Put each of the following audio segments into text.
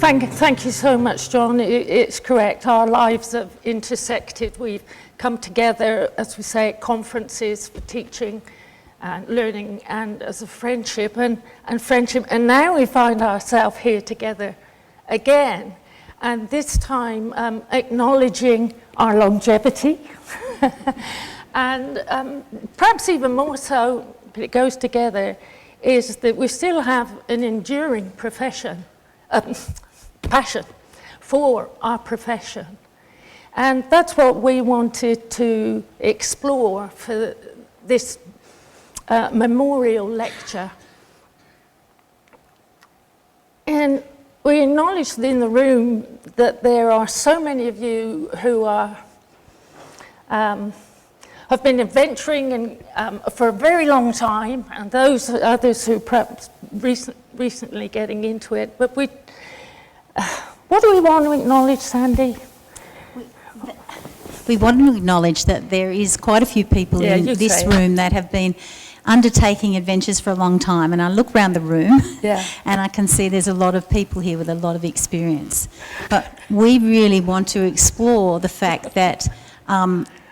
Thank you so much, John. It's correct. Our lives have intersected. We've come together, as we say, at conferences for teaching and learning, and as a friendship and friendship. And now we find ourselves here together again, and this time acknowledging our longevity, and perhaps even more so, but it goes together, is that we still have an enduring passion for our profession. And that's what we wanted to explore for this memorial lecture. And we acknowledged in the room that there are so many of you who are have been adventuring and, for a very long time, and those others who perhaps recently getting into it. But what do we want to acknowledge, Sandy? We want to acknowledge that there is quite a few people in this room that have been undertaking adventures for a long time, and I look around the room and I can see there's a lot of people here with a lot of experience. But we really want to explore the fact that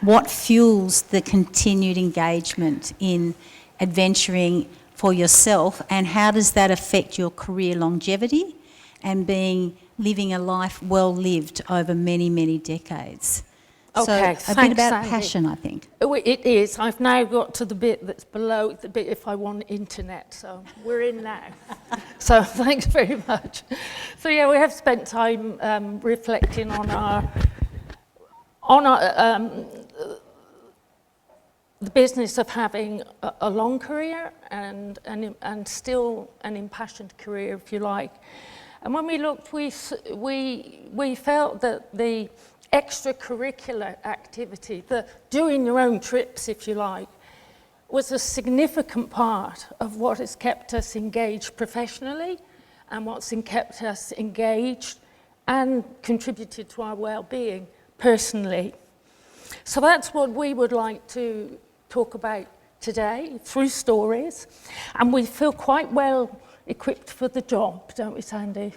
what fuels the continued engagement in adventuring for yourself, and how does that affect your career longevity and living a life well lived over many, many decades. Okay, so a bit about Sandy. Passion, I think. It is. I've now got to the bit that's below the bit if I want internet, so we're in now. So thanks very much. So yeah, we have spent time reflecting on our the business of having a long career and still an impassioned career, if you like. And when we looked, we felt that the extracurricular activity, the doing your own trips, if you like, was a significant part of what has kept us engaged professionally and what's kept us engaged and contributed to our well-being personally. So that's what we would like to talk about today through stories, and we feel quite well equipped for the job, don't we, Sandy?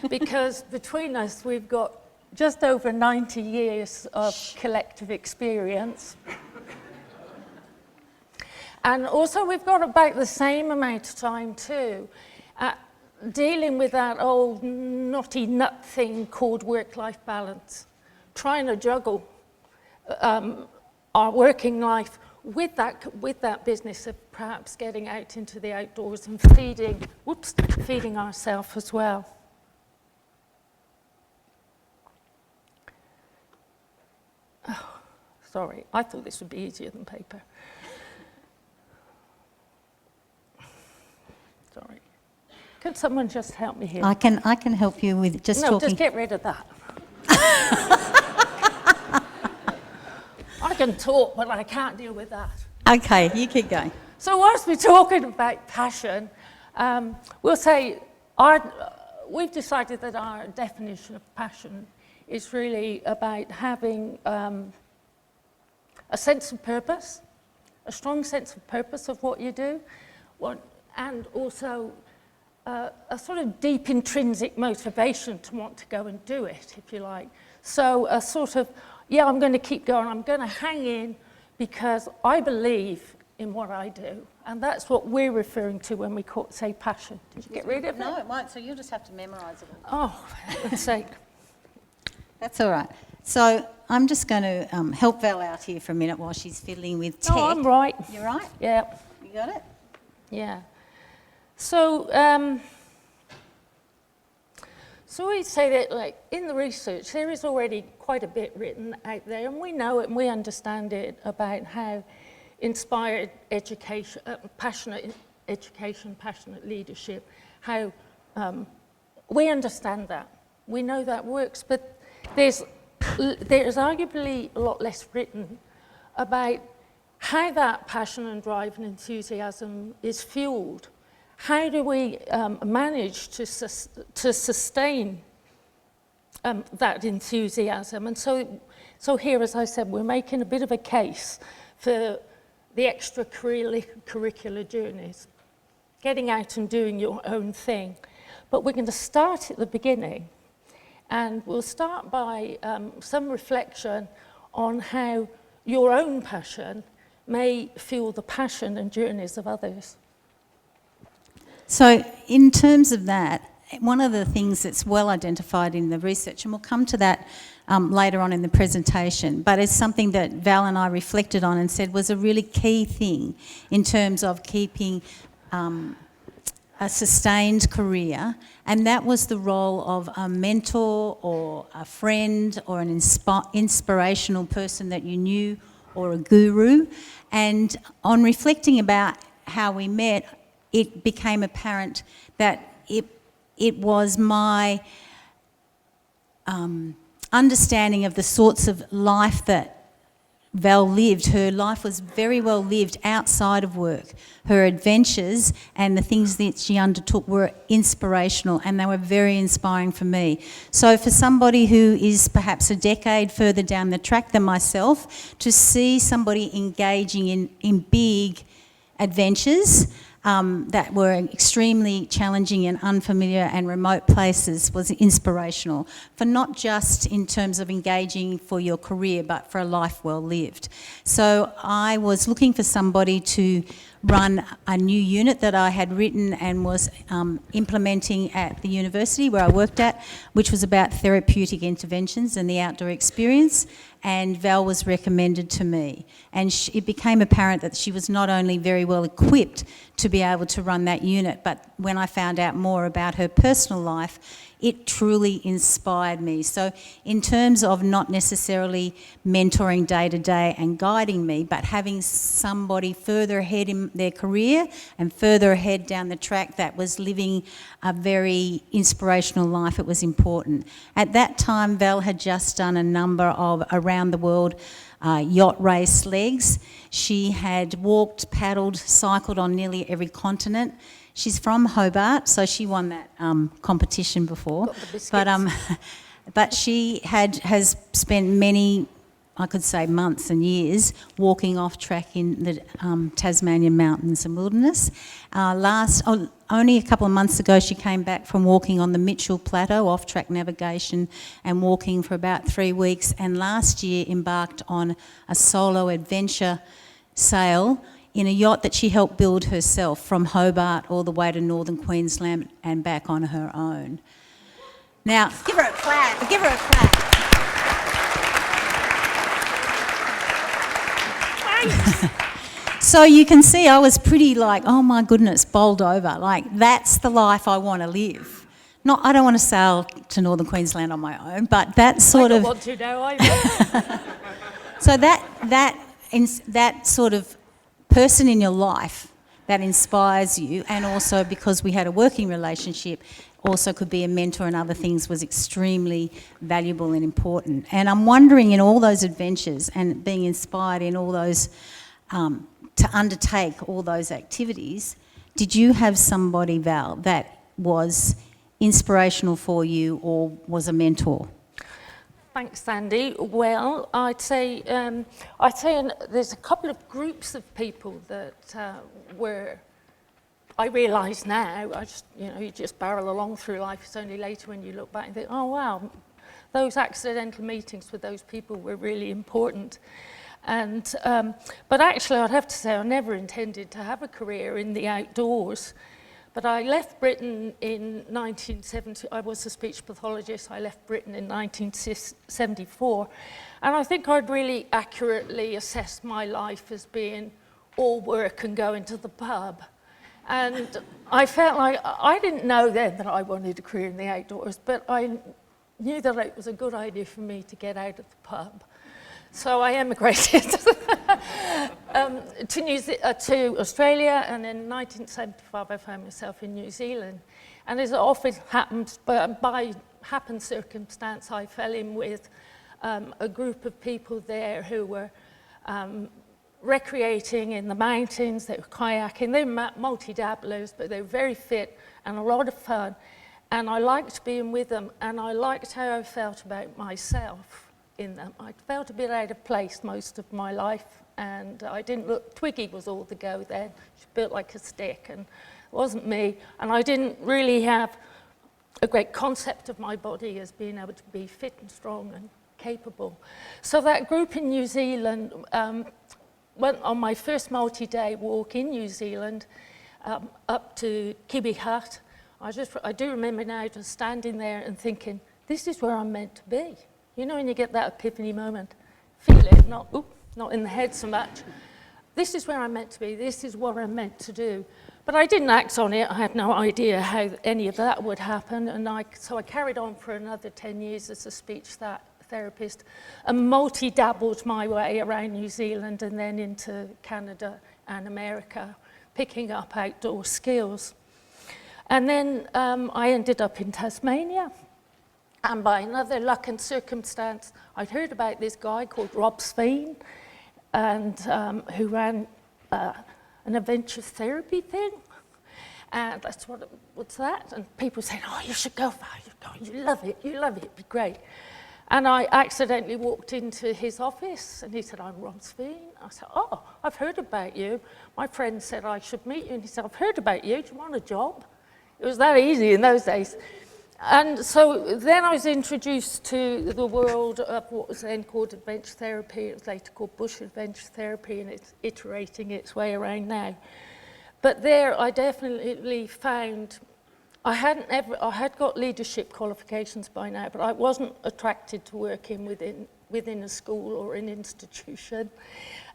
Because between us we've got just over 90 years of collective experience. And also we've got about the same amount of time too dealing with that old knotty nut thing called work-life balance, trying to juggle our working life with that business of perhaps getting out into the outdoors and feeding ourselves as well. Oh, sorry, I thought this would be easier than paper. Sorry. Can someone just help me here? I can help you with just talking. No, just get rid of that. I can talk, but I can't deal with that. Okay, you keep going. So whilst we're talking about passion, we'll say we've decided that our definition of passion is really about having a sense of purpose, a strong sense of purpose of what you do, and also a sort of deep intrinsic motivation to want to go and do it, if you like. So a sort of, yeah, I'm going to keep going, I'm going to hang in because I believe in what I do. And that's what we're referring to when we say passion. Did you get rid of it? No, it won't, so you'll just have to memorise it Oh, all. for heaven's sake. That's all right. So I'm just going to help Val out here for a minute while she's fiddling with tech. Oh, I'm right. You're right? Yeah. You got it? Yeah. So, so we say that, like, in the research, there is already quite a bit written out there, and we know it and we understand it about how inspired education, passionate education, passionate leadership, how we understand that. We know that works, but there's arguably a lot less written about how that passion and drive and enthusiasm is fueled. How do we manage to sustain that enthusiasm? And so here, as I said, we're making a bit of a case for the extracurricular journeys, getting out and doing your own thing. But we're going to start at the beginning And we'll start by some reflection on how your own passion may fuel the passion and journeys of others. So in terms of that, one of the things that's well identified in the research, and we'll come to that later on in the presentation, but it's something that Val and I reflected on and said was a really key thing in terms of keeping a sustained career, and that was the role of a mentor or a friend or an inspirational person that you knew, or a guru. And on reflecting about how we met, it became apparent that it was my understanding of the sorts of life that Val lived. Her life was very well lived outside of work. Her adventures and the things that she undertook were inspirational, and they were very inspiring for me. So for somebody who is perhaps a decade further down the track than myself, to see somebody engaging in big adventures that were extremely challenging and unfamiliar and remote places was inspirational, for not just in terms of engaging for your career, but for a life well lived. So I was looking for somebody to run a new unit that I had written and was implementing at the university where I worked at, which was about therapeutic interventions and the outdoor experience, and Val was recommended to me. And it became apparent that she was not only very well equipped to be able to run that unit, but when I found out more about her personal life, it truly inspired me. So in terms of not necessarily mentoring day to day and guiding me, but having somebody further ahead in their career and further ahead down the track that was living a very inspirational life, it was important. At that time, Val had just done a number of around the world yacht race legs. She had walked, paddled, cycled on nearly every continent. She's from Hobart, so she won that competition before. Got the biscuits. But she has spent many, I could say months and years, walking off track in the Tasmanian mountains and wilderness. Only a couple of months ago, she came back from walking on the Mitchell Plateau, off-track navigation, and walking for about 3 weeks, and last year embarked on a solo adventure sail in a yacht that she helped build herself from Hobart all the way to northern Queensland and back on her own. Now, give her a clap, give her a clap. So you can see I was pretty like, oh my goodness, bowled over. Like, that's the life I want to live. I don't want to sail to northern Queensland on my own, but that sort of... I don't want to know either. So that sort of person in your life that inspires you, and also because we had a working relationship, also could be a mentor and other things, was extremely valuable and important. And I'm wondering, in all those adventures and being inspired in all those, to undertake all those activities, did you have somebody, Val, that was inspirational for you or was a mentor? Thanks, Sandy. Well, I'd say there's a couple of groups of people that I realise now, you just barrel along through life. It's only later when you look back and think, oh wow, those accidental meetings with those people were really important. And but actually, I'd have to say I never intended to have a career in the outdoors. But I left Britain in 1970. I was a speech pathologist. I left Britain in 1974. And I think I'd really accurately assessed my life as being all work and going to the pub. And I felt like, I didn't know then that I wanted a career in the outdoors, but I knew that it was a good idea for me to get out of the pub. So I emigrated to Australia, and in 1975 I found myself in New Zealand. And as it often happens, by circumstance, I fell in with a group of people there who were recreating in the mountains. They were kayaking. They were multi-dabblers, but they were very fit and a lot of fun. And I liked being with them, and I liked how I felt about myself in them. I felt a bit out of place most of my life, and I didn't look... Twiggy was all the go then. She built like a stick, and it wasn't me. And I didn't really have a great concept of my body as being able to be fit and strong and capable. So that group in New Zealand went on my first multi-day walk in New Zealand up to Kibi Hut. I do remember now just standing there and thinking, this is where I'm meant to be. You know, when you get that epiphany moment, feel it, not in the head so much. This is where I'm meant to be, this is what I'm meant to do. But I didn't act on it, I had no idea how any of that would happen, and so I carried on for another 10 years as a speech therapist and multi-dabbled my way around New Zealand and then into Canada and America, picking up outdoor skills. And then I ended up in Tasmania, and by another luck and circumstance, I'd heard about this guy called Rob Sveen, and who ran an adventure therapy thing, and that's what's that? And people saying, oh, you should go, Val, you love it, it'd be great. And I accidentally walked into his office, and he said, I'm Rob Sveen. I said, oh, I've heard about you. My friend said I should meet you, and he said, I've heard about you, do you want a job? It was that easy in those days. And so then I was introduced to the world of what was then called adventure therapy. It was later called bush adventure therapy, and it's iterating its way around now. But there I definitely found, I had got leadership qualifications by now, but I wasn't attracted to working within a school or an institution.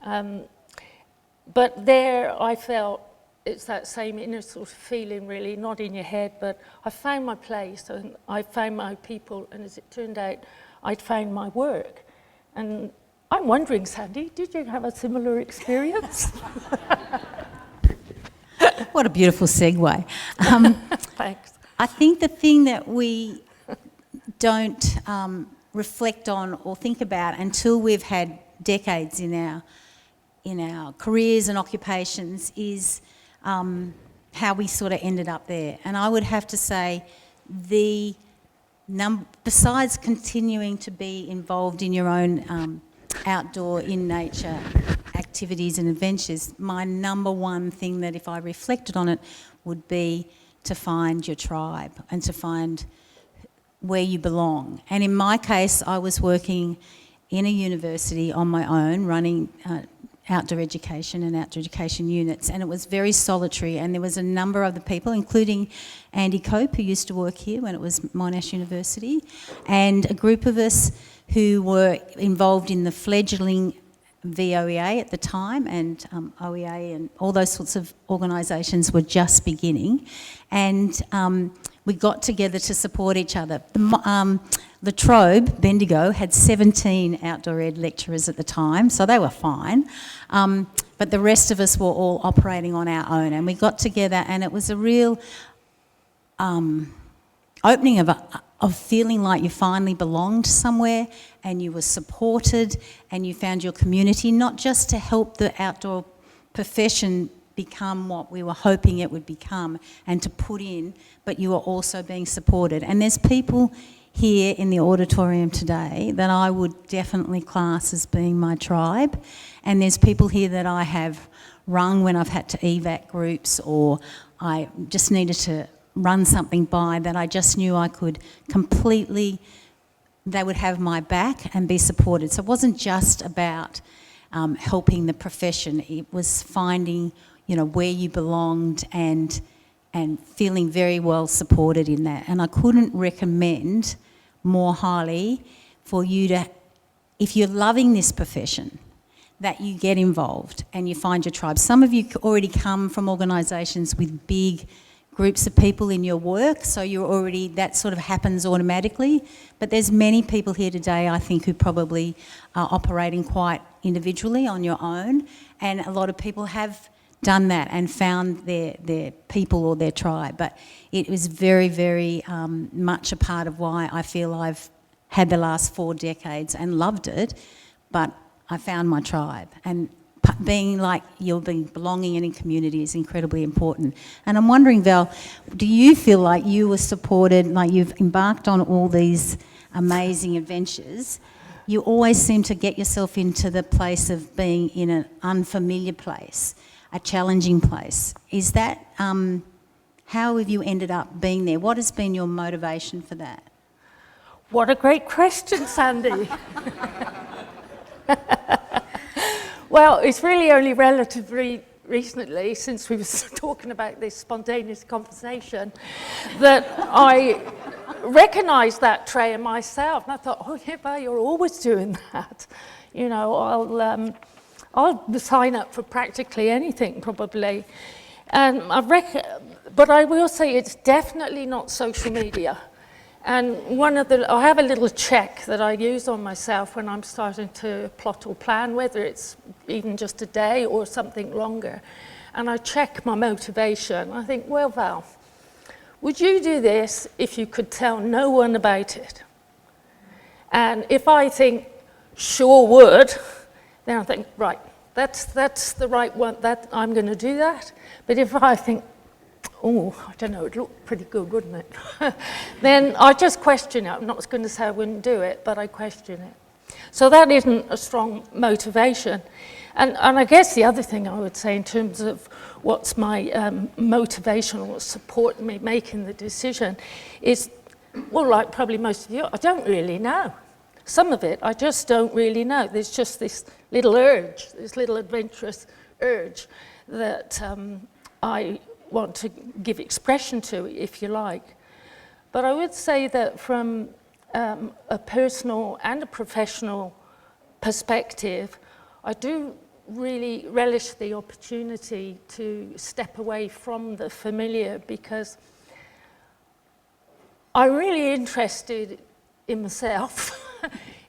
But there I felt, it's that same inner sort of feeling really, not in your head, but I found my place and I found my people, and as it turned out, I'd found my work. And I'm wondering, Sandy, did you have a similar experience? What a beautiful segue. Thanks. I think the thing that we don't reflect on or think about until we've had decades in our careers and occupations is how we sort of ended up there. And I would have to say besides continuing to be involved in your own outdoor, in nature activities and adventures, my number one thing that if I reflected on it would be to find your tribe and to find where you belong. And in my case, I was working in a university on my own, running outdoor education and outdoor education units, and it was very solitary, and there was a number of the people, including Andy Cope, who used to work here when it was Monash University, and a group of us who were involved in the fledgling VOEA at the time, and OEA and all those sorts of organisations were just beginning, and we got together to support each other. The Trobe, Bendigo, had 17 outdoor ed lecturers at the time, so they were fine. But the rest of us were all operating on our own, and we got together, and it was a real opening of feeling like you finally belonged somewhere and you were supported and you found your community, not just to help the outdoor profession become what we were hoping it would become and to put in, but you were also being supported. And there's people here in the auditorium today that I would definitely class as being my tribe, and there's people here that I have rung when I've had to evac groups, or I just needed to run something by that I just knew I could completely, they would have my back and be supported. So it wasn't just about helping the profession, it was finding, where you belonged and feeling very well supported in that. And I couldn't recommend more highly for you to, if you're loving this profession, that you get involved and you find your tribe. Some of you already come from organisations with big groups of people in your work, so you're already, that sort of happens automatically. But there's many people here today, I think, who probably are operating quite individually on your own, and a lot of people have done that and found their people or their tribe. But it was very, very much a part of why I feel I've had the last 4 decades and loved it, but I found my tribe. And being like you're belonging and in community is incredibly important. And I'm wondering, Val, do you feel like you were supported, like you've embarked on all these amazing adventures? You always seem to get yourself into the place of being in an unfamiliar place, a challenging place. Is that How have you ended up being there? What has been your motivation for that? What a great question, Sandy. Well, it's really only relatively recently, since we were talking about this spontaneous conversation, that I recognised that trait in myself. And I thought, oh yeah, Val, you're always doing that. You know, I'll sign up for practically anything, probably. And but I will say it's definitely not social media. And I have a little check that I use on myself when I'm starting to plot or plan, whether it's even just a day or something longer. And I check my motivation. I think, well, Val, would you do this if you could tell no one about it? And if I think, sure would, then I think, right, that's the right one, that I'm going to do that. But if I think, oh, I don't know, it'd look pretty good, wouldn't it? Then I just question it. I'm not going to say I wouldn't do it, but I question it. So that isn't a strong motivation. And I guess the other thing I would say in terms of what's my motivation or support me making the decision is, well, like probably most of you, I don't really know. Some of it, I just don't really know. There's just this little urge, this little adventurous urge that I want to give expression to, if you like. But I would say that from a personal and a professional perspective, I do really relish the opportunity to step away from the familiar, because I'm really interested in myself,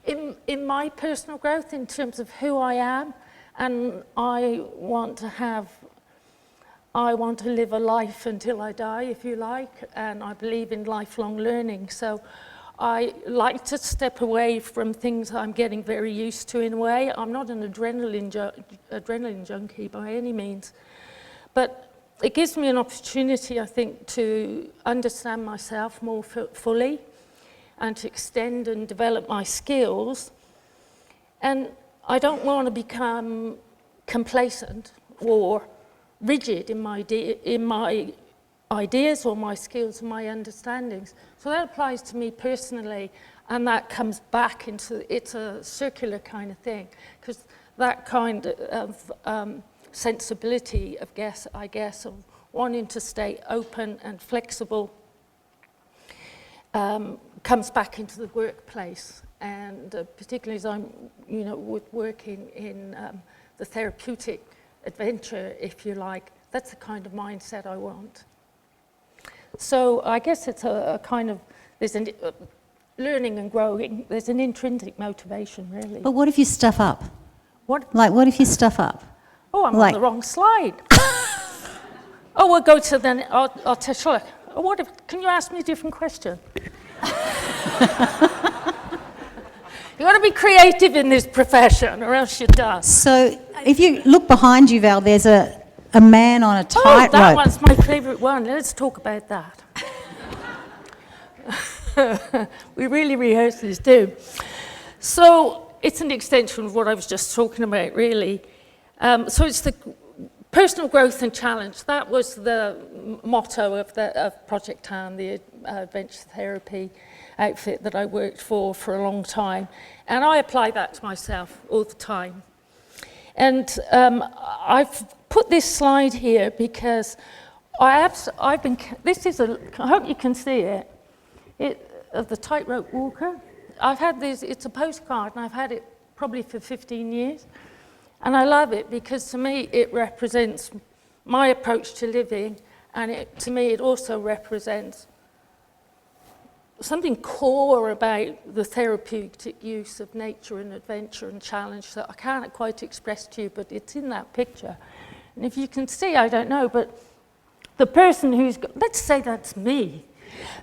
in my personal growth in terms of who I am, and I want to live a life until I die, if you like, and I believe in lifelong learning. So I like to step away from things I'm getting very used to in a way. I'm not an adrenaline junkie by any means, but it gives me an opportunity, I think, to understand myself more fully and to extend and develop my skills. And I don't want to become complacent or rigid in my ideas or my skills and my understandings. So that applies to me personally, and that comes back into, it's a circular kind of thing, because that kind of sensibility of I guess, of wanting to stay open and flexible comes back into the workplace, and particularly as I'm, working in the therapeutic adventure, if you like, that's the kind of mindset I want. So I guess it's a kind of, there's a learning and growing, there's an intrinsic motivation, really. But what if you stuff up? What? Like, what if you stuff up? Oh, I'm on the wrong slide. Oh, we'll go to then, I'll tell you. Oh, can you ask me a different question? You've got to be creative in this profession, or else you're done. So if you look behind you, Val, there's a man on a tightrope. Oh, that one's my favourite one. Let's talk about that. We really rehearse this too. So it's an extension of what I was just talking about, really. So it's the personal growth and challenge. That was the motto of Project TAN, the adventure therapy outfit that I worked for a long time. And I apply that to myself all the time. And I've put this slide here because I hope you can see it, of the tightrope walker. I've had this, it's a postcard, and I've had it probably for 15 years. And I love it because to me it represents my approach to living, and to me it also represents something core about the therapeutic use of nature and adventure and challenge that I can't quite express to you, but it's in that picture. And if you can see, I don't know, but the person let's say that's me,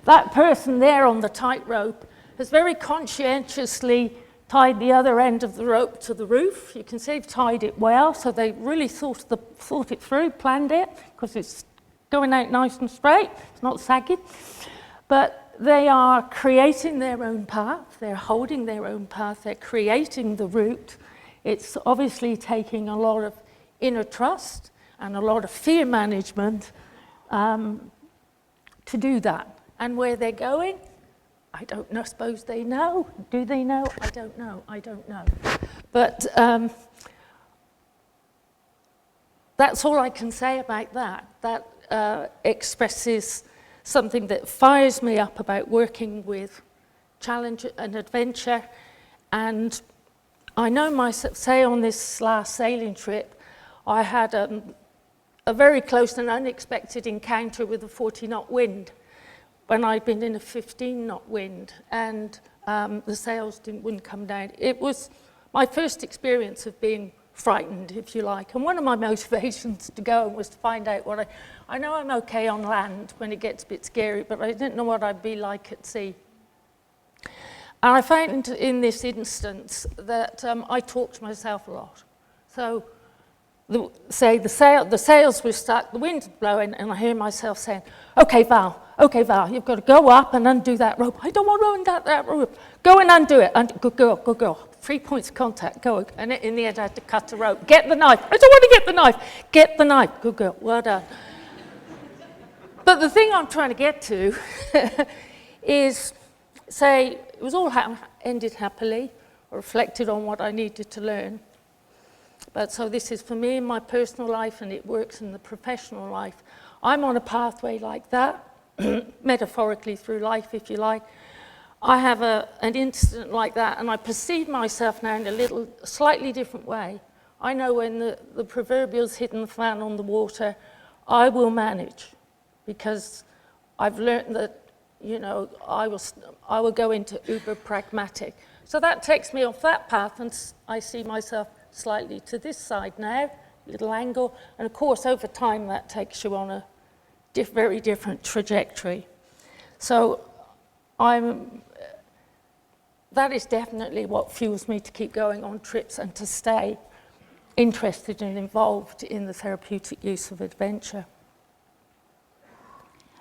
that person there on the tightrope has very conscientiously tied the other end of the rope to the roof. You can see they've tied it well, so they really thought it through, planned it, because it's going out nice and straight, it's not sagging. But they are creating their own path, they're holding their own path, they're creating the route. It's obviously taking a lot of inner trust and a lot of fear management to do that. And where they're going, I don't know, suppose they know. Do they know? I don't know. I don't know. But that's all I can say about that. That expresses something that fires me up about working with challenge and adventure. And I know myself, say on this last sailing trip, I had a very close and unexpected encounter with a 40-knot wind when I'd been in a 15-knot wind, and the sails wouldn't come down. It was my first experience of being frightened, if you like, and one of my motivations to go was to find out what I know I'm okay on land when it gets a bit scary, but I didn't know what I'd be like at sea. And I found in this instance that I talk to myself a lot. So, the sails were stuck, the wind's blowing, and I hear myself saying, okay, Val, you've got to go up and undo that rope. I don't want to undo that rope. Go and undo it. Good girl, good girl. 3 points of contact, go. And in the end, I had to cut the rope. Get the knife. I don't want to get the knife. Get the knife. Good girl, well done. But the thing I'm trying to get to is, say, it was all ended happily, or reflected on what I needed to learn. But so this is for me in my personal life, and it works in the professional life. I'm on a pathway like that, metaphorically through life, if you like. I have an incident like that, and I perceive myself now in a slightly different way. I know when the proverbial's hitting the fan on the water, I will manage, because I've learned that, you know, I will go into uber pragmatic. So that takes me off that path, and I see myself slightly to this side now, little angle, and of course over time that takes you on a very different trajectory. So that is definitely what fuels me to keep going on trips and to stay interested and involved in the therapeutic use of adventure.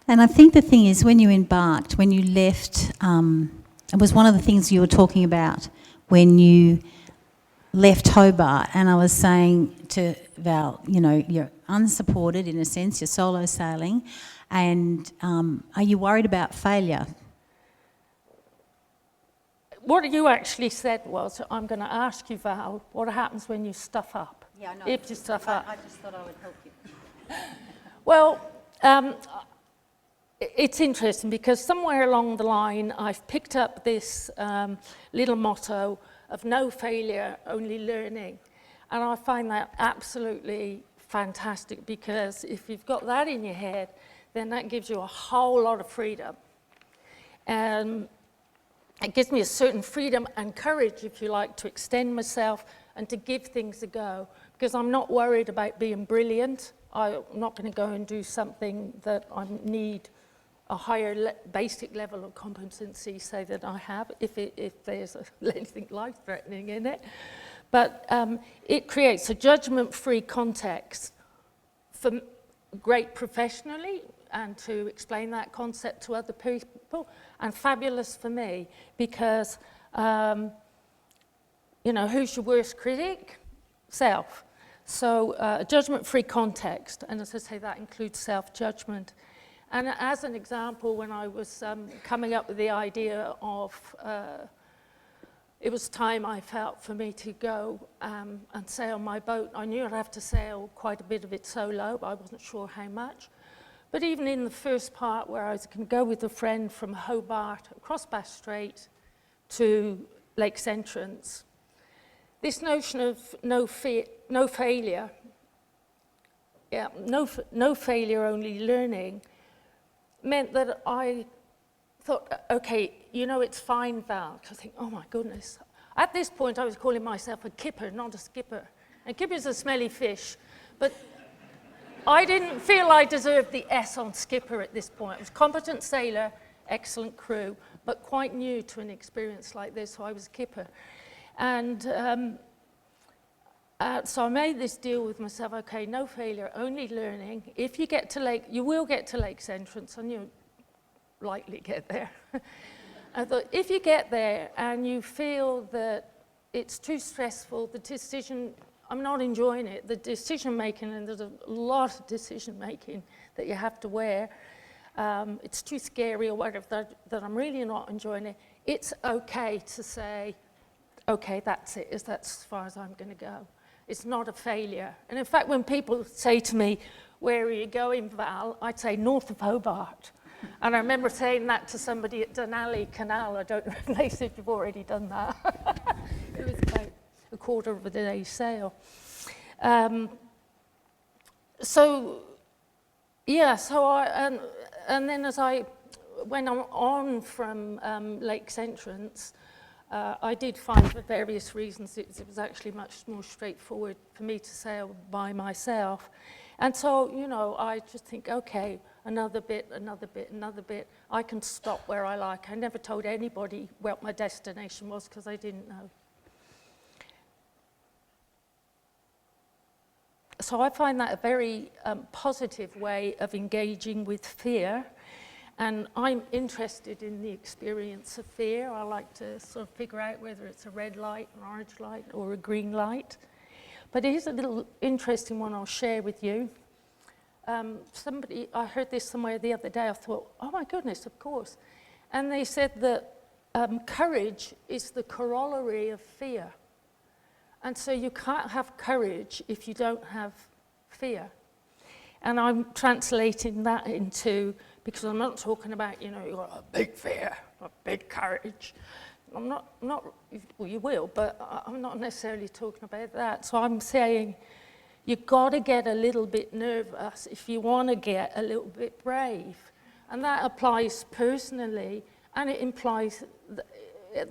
And I think the thing is, when you embarked, when you left, it was one of the things you were talking about when you left Hobart, and I was saying to Val, you know, you're unsupported in a sense, you're solo sailing, and are you worried about failure? What you actually said was, I'm going to ask you, Val, what happens when you stuff up? Yeah, I know. If you stuff up. I just thought I would help you. Well, it's interesting because somewhere along the line I've picked up this little motto of no failure, only learning. And I find that absolutely fantastic, because if you've got that in your head, then that gives you a whole lot of freedom. It gives me a certain freedom and courage, if you like, to extend myself and to give things a go, because I'm not worried about being brilliant. I'm not going to go and do something that I need a higher basic level of competency, say, that I have, if there's anything life-threatening in it. But it creates a judgment-free context for great professionally, and to explain that concept to other people, and fabulous for me, because, you know, who's your worst critic? Self. So a judgment-free context, and as I say, that includes self-judgment. And as an example, when I was coming up with the idea of, it was time, I felt, for me to go and sail my boat. I knew I'd have to sail quite a bit of it solo, but I wasn't sure how much. But even in the first part, where I was going to go with a friend from Hobart across Bass Strait to Lakes Entrance, this notion of no failure, no failure, only learning, meant that I thought, okay, you know, it's fine, Val. I think, oh my goodness. At this point, I was calling myself a kipper, not a skipper. And kipper's a smelly fish, but I didn't feel I deserved the S on skipper at this point. I was competent sailor, excellent crew, but quite new to an experience like this, so I was a kipper. And so I made this deal with myself, okay, no failure, only learning. If you get to you will get to Lakes Entrance, and you'll likely get there. I thought, if you get there and you feel that it's too stressful, the decision, I'm not enjoying it, the decision making, and there's a lot of decision making that you have to wear, it's too scary or whatever, that I'm really not enjoying it, it's okay to say, okay, that's it, that's as far as I'm going to go. It's not a failure. And in fact, when people say to me, where are you going, Val? I'd say north of Hobart. And I remember saying that to somebody at Denali Canal. I don't know if they said you've already done that. It was about a quarter of a day's sail. So and then as I went on from Lakes Entrance, I did find for various reasons it was actually much more straightforward for me to sail by myself. And so, you know, I just think, okay, another bit. I can stop where I like. I never told anybody what my destination was because I didn't know. So I find that a very positive way of engaging with fear. And I'm interested in the experience of fear. I like to sort of figure out whether it's a red light, an orange light, or a green light. But here's a little interesting one I'll share with you. I heard this somewhere the other day. I thought, oh my goodness, of course. And they said that courage is the corollary of fear. And so you can't have courage if you don't have fear. And I'm translating that into, because I'm not talking about, you know, you've got a big fear, a big courage. I'm not, well, you will, but I'm not necessarily talking about that. So I'm saying you've got to get a little bit nervous if you want to get a little bit brave. And that applies personally, and it implies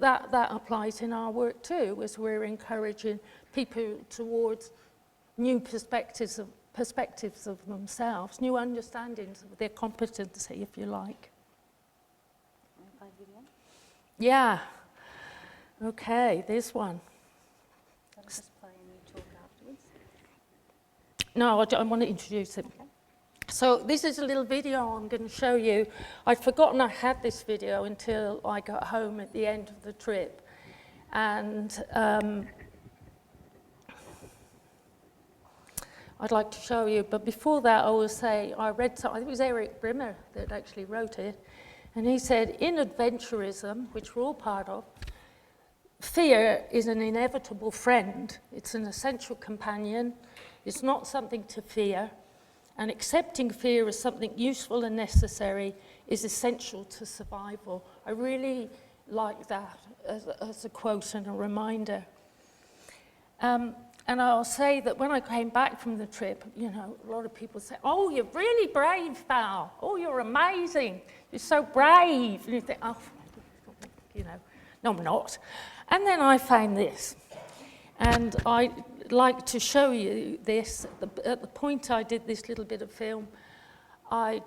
that applies in our work too, as we're encouraging people towards new perspectives of themselves, new understandings of their competency, if you like. Yeah. Okay, this one. I'll just play and you talk afterwards. No, I want to introduce it. Okay. So this is a little video I'm going to show you. I'd forgotten I had this video until I got home at the end of the trip. And I'd like to show you, but before that I will say, I read something, I think it was Eric Brimmer that actually wrote it, and he said, in adventurism, which we're all part of, fear is an inevitable friend. It's an essential companion. It's not something to fear. And accepting fear as something useful and necessary is essential to survival. I really like that as a quote and a reminder. And I'll say that when I came back from the trip, you know, a lot of people say, oh, you're really brave, Val. Oh, you're amazing. You're so brave. And you think, oh, you know, no, I'm not. And then I found this. And I'd like to show you this. At the point I did this little bit of film, I'd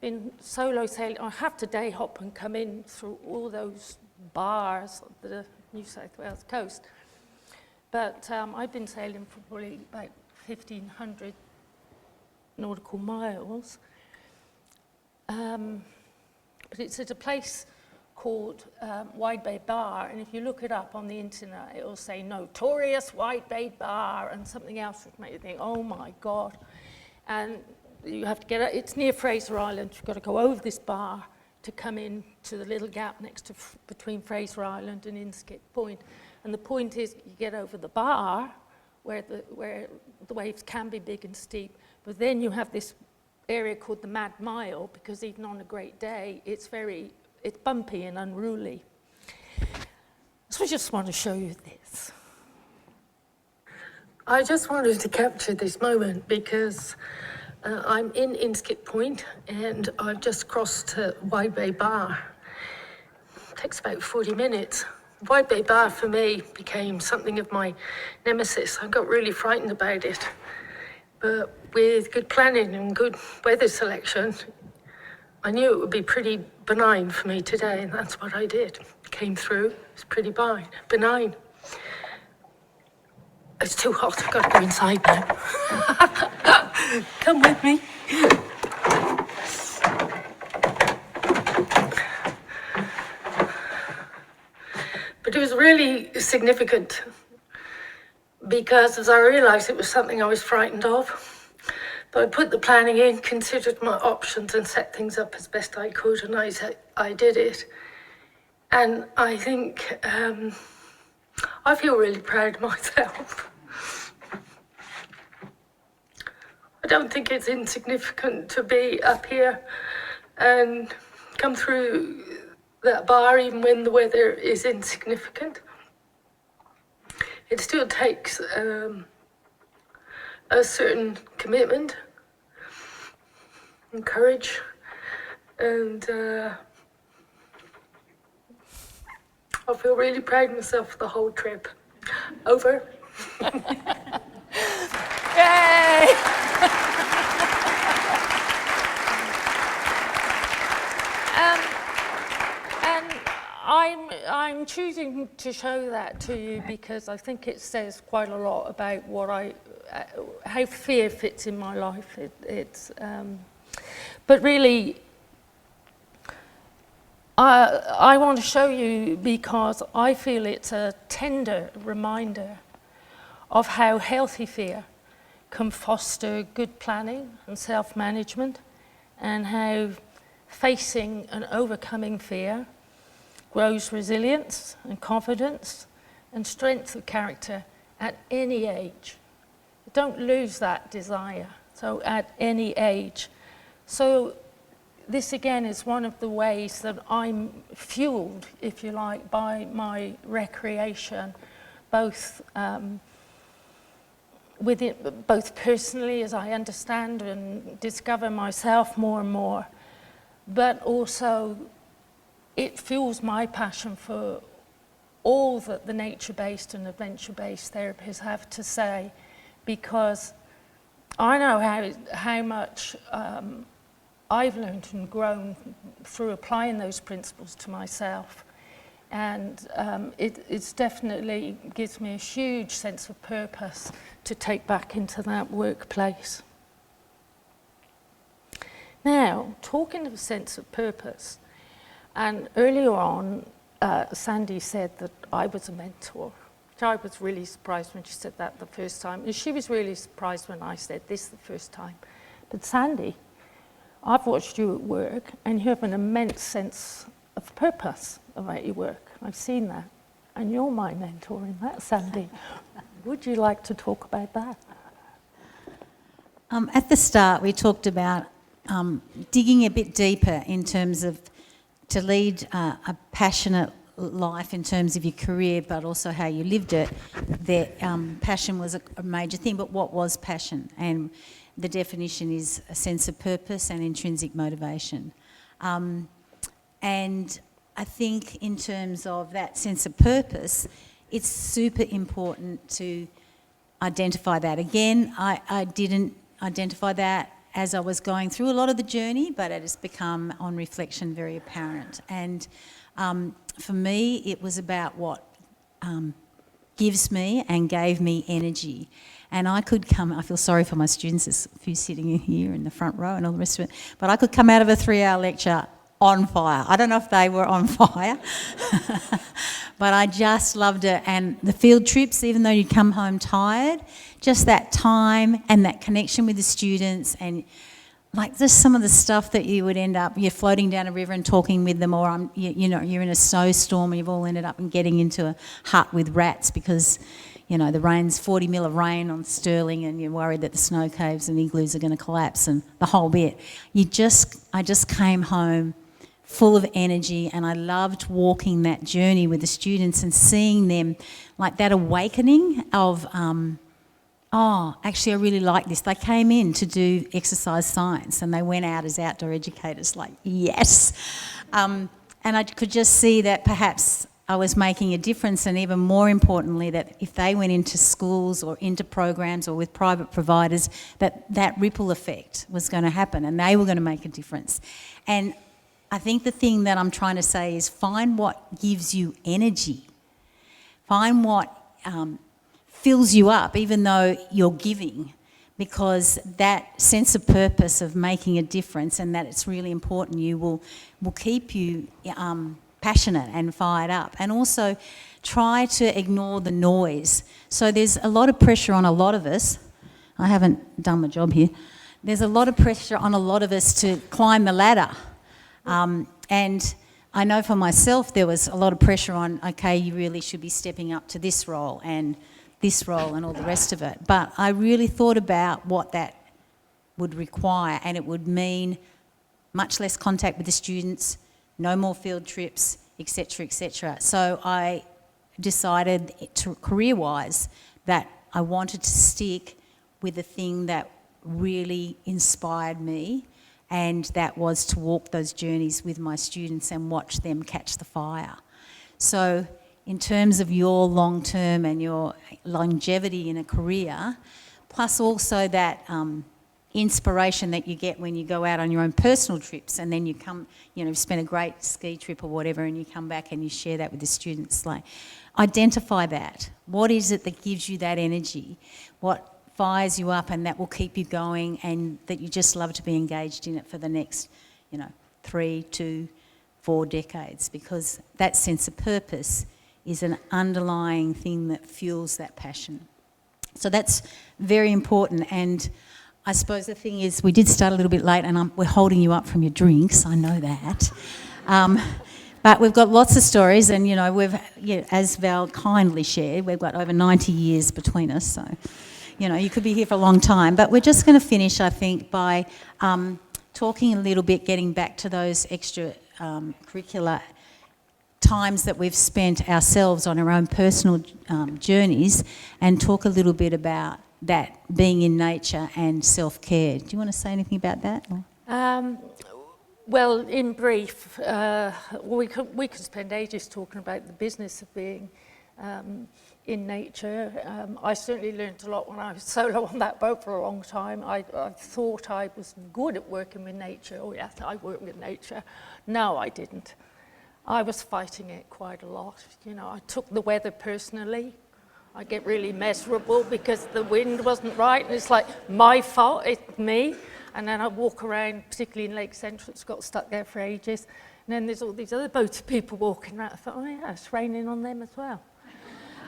been solo sailing. I have to day hop and come in through all those bars of the New South Wales coast. But I've been sailing for probably about 1,500 nautical miles. But it's at a place called Wide Bay Bar, and if you look it up on the internet, it will say notorious Wide Bay Bar and something else that make you think, oh my God. And you have to get, it's near Fraser Island, you've got to go over this bar to come in to the little gap next to, between Fraser Island and Inskip Point. And the point is, you get over the bar, where the waves can be big and steep, but then you have this area called the Mad Mile, because even on a great day, it's bumpy and unruly. So I just want to show you this. I just wanted to capture this moment because I'm in Inskip Point and I've just crossed to Wide Bay Bar. It takes about 40 minutes. Wide Bay Bar for me became something of my nemesis. I got really frightened about it. But with good planning and good weather selection, I knew it would be pretty benign for me today, and that's what I did. Came through, it was pretty benign. It's too hot, I've got to go inside now. Come with me. But it was really significant because as I realized it was something I was frightened of, So I put the planning in, considered my options and set things up as best I could, and I did it. And I think I feel really proud of myself. I don't think it's insignificant to be up here and come through that bar even when the weather is insignificant. It still takes a certain commitment and courage, and I feel really proud of myself for the whole trip. Over. Yay! And I'm choosing to show that to you because I think it says quite a lot about what how fear fits in my life. But really, I want to show you because I feel it's a tender reminder of how healthy fear can foster good planning and self-management, and how facing and overcoming fear grows resilience and confidence and strength of character at any age. Don't lose that desire, so at any age. So this again is one of the ways that I'm fueled, if you like, by my recreation, both both personally as I understand and discover myself more and more, but also it fuels my passion for all that the nature-based and adventure-based therapists have to say, because I know how much I've learned and grown through applying those principles to myself. And it's definitely gives me a huge sense of purpose to take back into that workplace. Now, talking of a sense of purpose, and earlier on, Sandy said that I was a mentor. I was really surprised when she said that the first time. And she was really surprised when I said this the first time. But Sandy, I've watched you at work, and you have an immense sense of purpose about your work. I've seen that. And you're my mentor in that, Sandy. Would you like to talk about that? At the start, we talked about digging a bit deeper in terms of to lead a passionate life in terms of your career, but also how you lived it. That passion was a major thing, but what was passion? And the definition is a sense of purpose and intrinsic motivation. And I think in terms of that sense of purpose, it's super important to identify that. Again, I didn't identify that as I was going through a lot of the journey, but it has become, on reflection, very apparent. And for me, it was about what gives me and gave me energy. And I feel sorry for my students, there's a few sitting in here in the front row and all the rest of it, but I could come out of a 3-hour lecture on fire. I don't know if they were on fire, but I just loved it. And the field trips, even though you'd come home tired, just that time and that connection with the students, and like just some of the stuff that you would end up, you're floating down a river and talking with them, or you're in a snowstorm and you've all ended up getting into a hut with rats because the rain's 40 mil of rain on Stirling and you're worried that the snow caves and igloos are going to collapse and the whole bit. I just came home full of energy, and I loved walking that journey with the students and seeing them, like that awakening of, actually I really like this. They came in to do exercise science and they went out as outdoor educators, like, yes. And I could just see that perhaps I was making a difference, and even more importantly, that if they went into schools or into programs or with private providers, that ripple effect was going to happen and they were going to make a difference. And I think the thing that I'm trying to say is find what gives you energy. Find what fills you up, even though you're giving, because that sense of purpose of making a difference and that it's really important will keep you passionate and fired up. And also try to ignore the noise. So there's a lot of pressure on a lot of us. I haven't done my job here. there's a lot of pressure on a lot of us to climb the ladder. And I know for myself there was a lot of pressure on, okay, you really should be stepping up to this role and all the rest of it. But I really thought about what that would require, and it would mean much less contact with the students, no more field trips, etc., etc. So I decided, career-wise, that I wanted to stick with the thing that really inspired me, and that was to walk those journeys with my students and watch them catch the fire. So in terms of your long-term and your longevity in a career, plus also that inspiration that you get when you go out on your own personal trips, and then you come, spend a great ski trip or whatever, and you come back and you share that with the students. Like, identify that. What is it that gives you that energy? What fires you up and that will keep you going, and that you just love to be engaged in it for the next, 3 to 4 decades, because that sense of purpose is an underlying thing that fuels that passion. So that's very important. And I suppose the thing is, we did start a little bit late, and we're holding you up from your drinks, I know that. But we've got lots of stories, and as Val kindly shared, we've got over 90 years between us, so you could be here for a long time. But we're just going to finish, I think, by talking a little bit, getting back to those extracurricular times that we've spent ourselves on our own personal journeys, and talk a little bit about that being in nature and self-care. Do you want to say anything about that? Well, in brief, we could spend ages talking about the business of being in nature. I certainly learned a lot when I was solo on that boat for a long time. I thought I was good at working with nature. Oh yes, I work with nature. No, I didn't. I was fighting it quite a lot. I took the weather personally. I get really miserable because the wind wasn't right, and it's like my fault, it's me. And then I walk around, particularly in Lake Central, it's got stuck there for ages. And then there's all these other boats of people walking around. I thought, oh yeah, it's raining on them as well.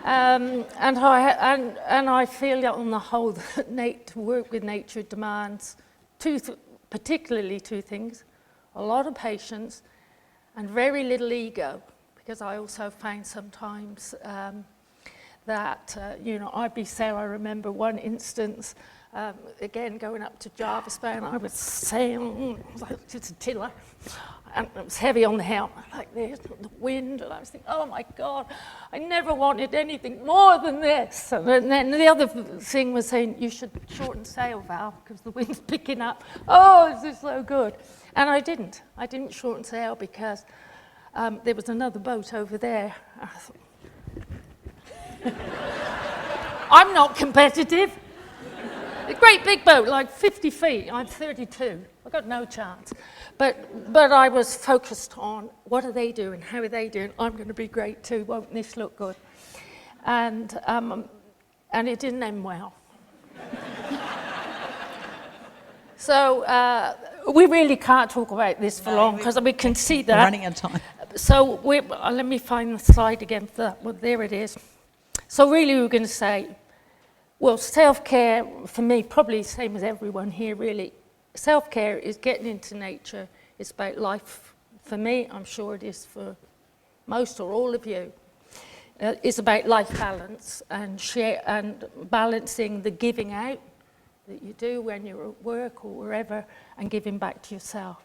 And I feel that on the whole, that to work with nature demands particularly two things: a lot of patience and very little ego. Because I also find sometimes that, I'd be so, I remember one instance, again, going up to Jarvis Bay, and I was sailing, it's a tiller, and it was heavy on the helm, like this, the wind, and I was thinking, oh my God, I never wanted anything more than this. And then the other thing was saying, you should shorten sail, Val, because the wind's picking up. Oh, this is so good. And I didn't shorten sail because there was another boat over there. I thought, I'm not competitive. A great big boat, like 50 feet. I'm 32. I've got no chance. But I was focused on what are they doing? How are they doing? I'm going to be great too. Won't this look good? And it didn't end well. So we really can't talk about this for long because we can see that. Running out of time. So let me find the slide again for that. Well, there it is. So really we're going to say, well, self-care, for me, probably the same as everyone here, really. Self-care is getting into nature. It's about life. For me, I'm sure it is for most or all of you. It's about life balance and balancing the giving out that you do when you're at work or wherever, and giving back to yourself.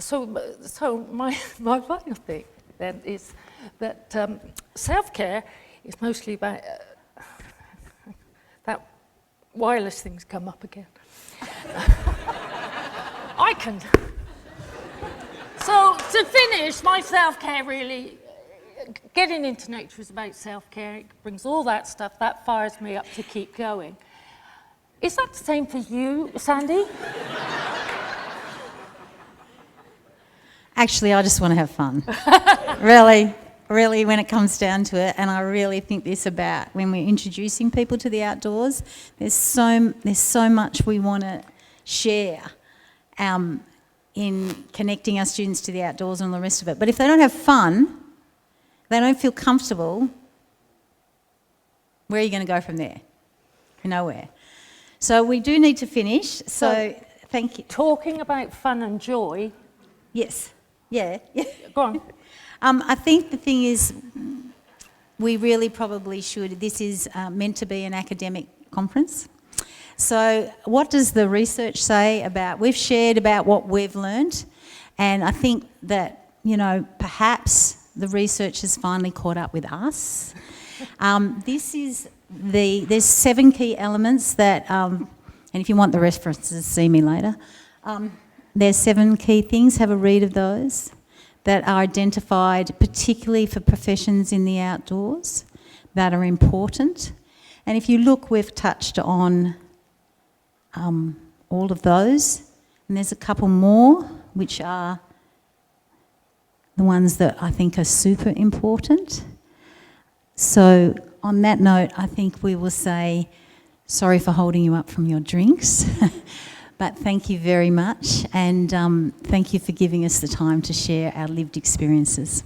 So my final thing then is that self-care is mostly about that wireless thing's come up again. I can. So to finish, my self-care really, getting into nature is about self-care. It brings all that stuff, that fires me up to keep going. Is that the same for you, Sandy? Actually, I just want to have fun. Really, when it comes down to it. And I really think this about when we're introducing people to the outdoors, there's so much we want to share in connecting our students to the outdoors and all the rest of it. But if they don't have fun, they don't feel comfortable, Where are you going to go from there? Nowhere. So we do need to finish. So thank you. Talking about fun and joy. Yes. Yeah. Go on. I think the thing is, we really probably should. This is meant to be an academic conference. So what does the research say about, we've shared about what we've learned, and I think that, you know, perhaps the research has finally caught up with us. There's 7 key elements that, and if you want the references, see me later. There's 7 key things, have a read of those, that are identified particularly for professions in the outdoors that are important. And if you look, we've touched on all of those, and there's a couple more which are the ones that I think are super important. So on that note, I think we will say sorry for holding you up from your drinks, but thank you very much, and thank you for giving us the time to share our lived experiences.